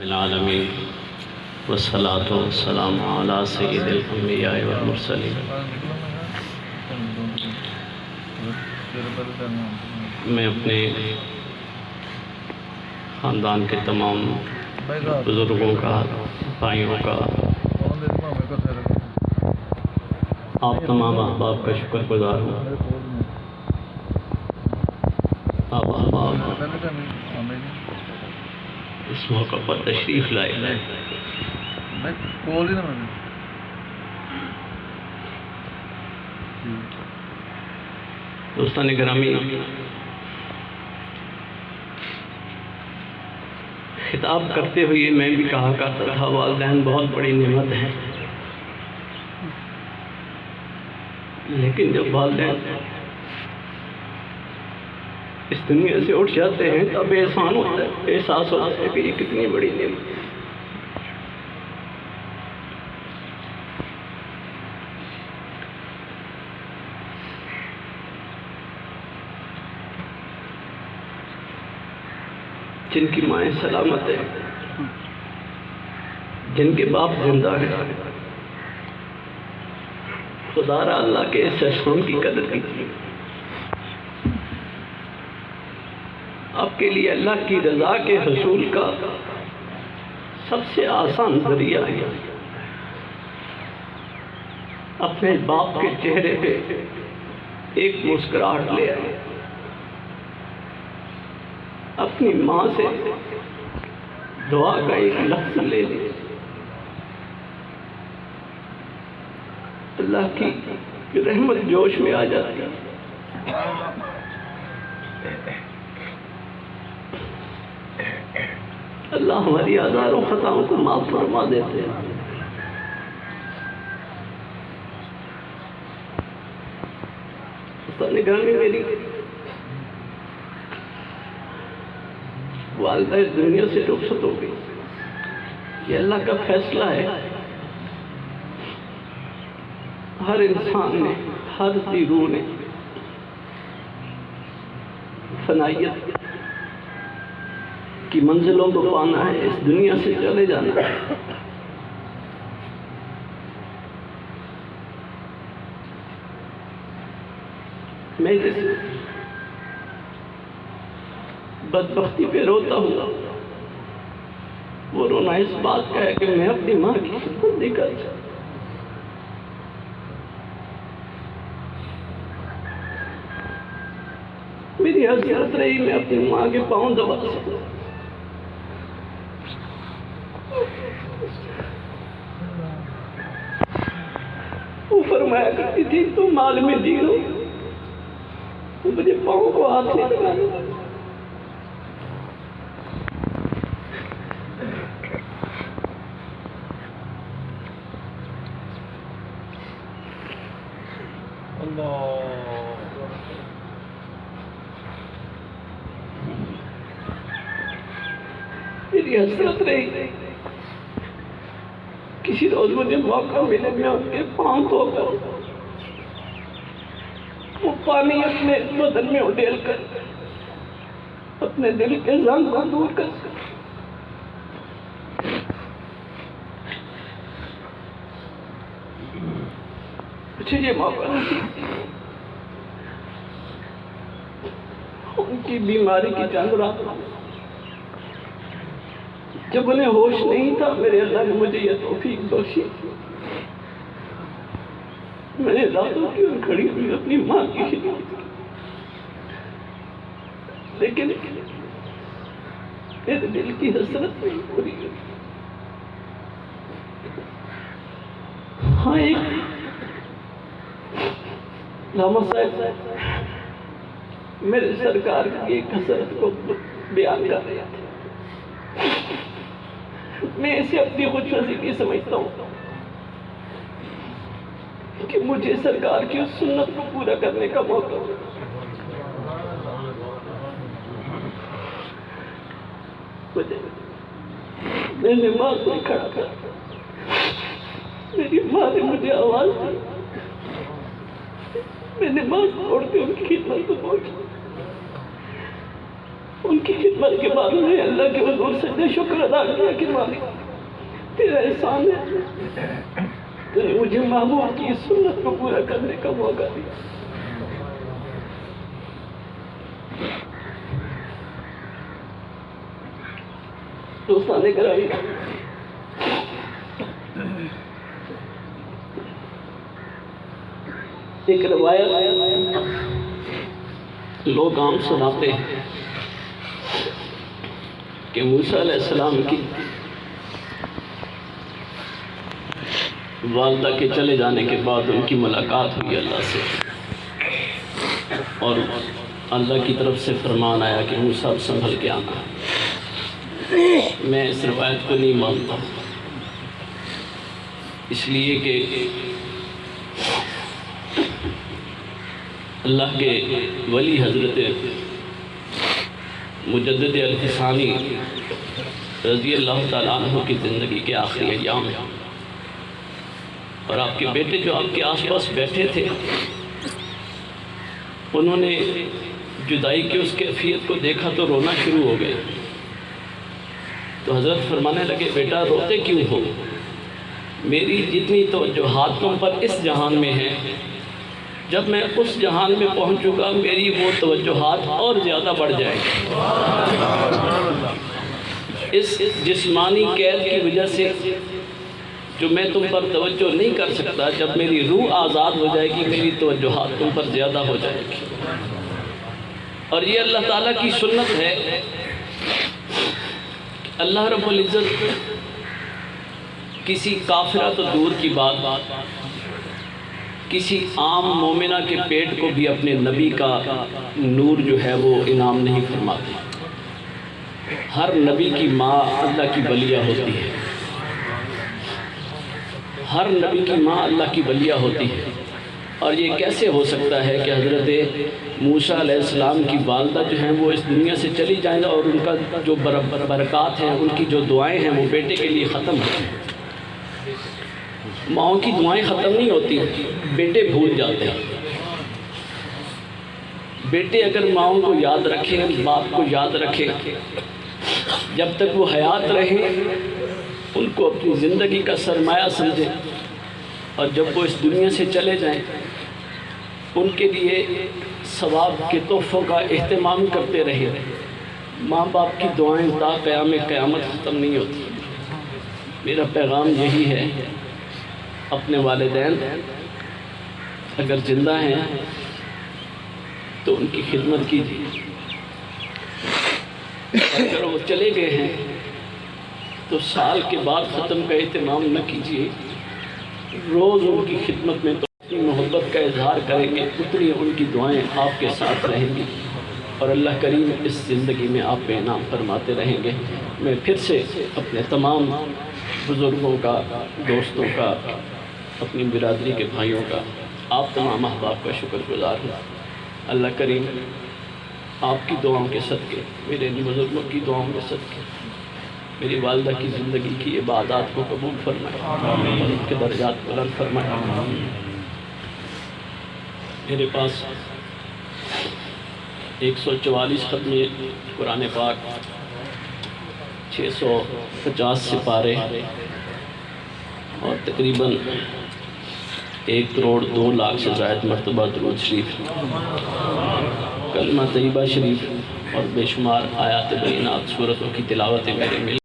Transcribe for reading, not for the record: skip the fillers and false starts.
العالمین والصلاة والسلام علی سید الانبیاء والمرسلین۔ میں اپنے خاندان کے تمام بزرگوں کا، بھائیوں کا، آپ تمام احباب کا شکر گزار ہوں۔ آپ احباب اس موقع پر تشریف لائے ہیں۔ دوستان گرامی، خطاب کرتے ہوئے میں بھی کہا کرتا تھا والدین بہت بڑی نعمت ہیں، لیکن جب والدین اس دنیا سے اٹھ جاتے ہیں تب احسان ہوتا ہے، احساس ہوتا ہے کہ یہ کتنی بڑی نعمت ہے۔ جن کی مائیں سلامت ہیں، جن کے باپ زندہ ہیں، خدا را اللہ کے اس احسان کی قدر کیجیے۔ آپ کے لیے اللہ کی رضا کے حصول کا سب سے آسان ذریعہ ہے اپنے باپ کے چہرے پہ ایک مسکراہٹ لے آئے، اپنی ماں سے دعا کا ایک لفظ لے لیں، اللہ کی رحمت جوش میں آ جاتی ہے۔ اللہ ہماری ہزاروں خطاؤں کو معاف فرما دیتے ہیں۔ نگرانی میری والدہ اس دنیا سے رخصت ہو گئی، یہ اللہ کا فیصلہ ہے۔ ہر انسان نے، ہر ذی روح نے فنائیت کی منزلوں کو پانا ہے، اس دنیا سے چلے جانا ہے۔ میں جس بدبختی پہ روتا ہوں وہ رونا اس بات کا ہے کہ میں اپنی ماں کی خدمت نہیں کر سکتا۔ میری حسرت رہی میں اپنی ماں کے پاؤں دبا سکتا۔ وہ فرمایا کرتی تھی تو مال میں دین ہو، تو مجھے پاؤں کو ہاتھ نہیں لگانا۔ میری حسرت رہی کسی روز مجھے موقع ملے میں ان کے پاؤں دھو کر وہ پانی اپنے بدن میں اڈیل کر اپنے دل کے زنگ کو دور کر مجھے یہ موقع نہیں، ان کی بیماری کی چند رات جب انہیں ہوش نہیں تھا، میرے اللہ نے مجھے یہ توفیق بخشی، میں نے راتوں کی اور کھڑی ہوئی اپنی ماں کی خدمت کی، لیکن میرے دل کی حسرت نہیں پوری ہوئی۔ ہاں، ایک علامہ صاحب میرے سرکار کی ایک حسرت کو بیان کر رہے تھے، میں اسے اپنی خود نصیبی سمجھتا ہوں کہ مجھے سرکار کی اس سنت کو پورا کرنے کا موقع ہو۔ میں نے ماں کو کھڑا کر، میری ماں نے مجھے آواز دی، میں نے ماں چھوڑ کے ان کی خدمت کو پہنچا۔ ان کی خدمت کے بعد انہیں اللہ کے حضور سے شکر ادا کیا کہ مالک تیرا احسان ہے، تو نے مجھے محبوب کی سنت کو پورا کرنے کا موقع دیا۔ دوستان گرامی، ایک روایت لوگ عام سناتے ہیں کہ موسیٰ علیہ السلام کی والدہ کے چلے جانے کے بعد ان کی ملاقات ہوئی اللہ سے، اور اللہ کی طرف سے فرمان آیا کہ موسیٰ سنبھل کے آنا۔ میں اس روایت کو نہیں مانتا، اس لیے کہ اللہ کے ولی حضرت مجدد الفسانی رضی اللہ تعالیٰ عنہ کی زندگی کے آخری ایام ہیں، اور آپ کے بیٹے جو آپ کے آس پاس بیٹھے تھے انہوں نے جدائی کی اس کیفیت کو دیکھا تو رونا شروع ہو گئے۔ تو حضرت فرمانے لگے بیٹا روتے کیوں ہو؟ میری جتنی توجہات تم پر اس جہان میں ہیں، جب میں اس جہان میں پہنچوں گا میری وہ توجہات اور زیادہ بڑھ جائیں گی۔ اس جسمانی قید کی وجہ سے جو میں تم پر توجہ نہیں کر سکتا، جب میری روح آزاد ہو جائے گی میری توجہات تم پر زیادہ ہو جائے گی۔ اور یہ اللہ تعالیٰ کی سنت ہے، اللہ رب العزت کسی کافرہ تو دور کی بات، کسی عام مومنہ کے پیٹ کو بھی اپنے نبی کا نور جو ہے وہ انعام نہیں فرماتی۔ ہر نبی کی ماں اللہ کی ولیہ ہوتی ہے، ہر نبی کی ماں اللہ کی ولیہ ہوتی ہے۔ اور یہ کیسے ہو سکتا ہے کہ حضرت موسیٰ علیہ السلام کی والدہ جو ہیں وہ اس دنیا سے چلی جائیں اور ان کا جو برکات ہیں، ان کی جو دعائیں ہیں وہ بیٹے کے لیے ختم ہو جائیں۔ ماؤں کی دعائیں ختم نہیں ہوتی، بیٹے بھول جاتے ہیں۔ بیٹے اگر ماؤں کو یاد رکھیں، باپ کو یاد رکھیں، جب تک وہ حیات رہیں ان کو اپنی زندگی کا سرمایہ سمجھیں، اور جب وہ اس دنیا سے چلے جائیں ان کے لیے ثواب کے تحفوں کا اہتمام کرتے رہیں۔ ماں باپ کی دعائیں تا قیام قیامت ختم نہیں ہوتی۔ میرا پیغام یہی ہے، اپنے والدین اگر زندہ ہیں تو ان کی خدمت کیجیے، اگر وہ چلے گئے ہیں تو سال کے بعد ختم کا اہتمام نہ کیجیے، روز ان کی خدمت میں تو اتنی محبت کا اظہار کریں گے اتنی ان کی دعائیں آپ کے ساتھ رہیں گی، اور اللہ کریم اس زندگی میں آپ پہ انعام فرماتے رہیں گے۔ میں پھر سے اپنے تمام بزرگوں کا، دوستوں کا، اپنی برادری کے بھائیوں کا، آپ تمام احباب کا شکر گزار ہوں۔ اللہ کریم آپ کی دعاؤں کے صدقے، میرے بزرگوں کی دعاؤں کے صدقے میری والدہ کی زندگی کی عبادات کو قبول فرمائے اور ان کے درجات بلند فرمائے۔ میرے پاس 144 ختم قرآن پاک، 650 سپارے اور تقریباً 1 کروڑ 2 لاکھ سے زائد مرتبہ درود شریف، کلمہ طیبہ شریف اور بے شمار آیات بینات سورتوں کی تلاوت میرے مل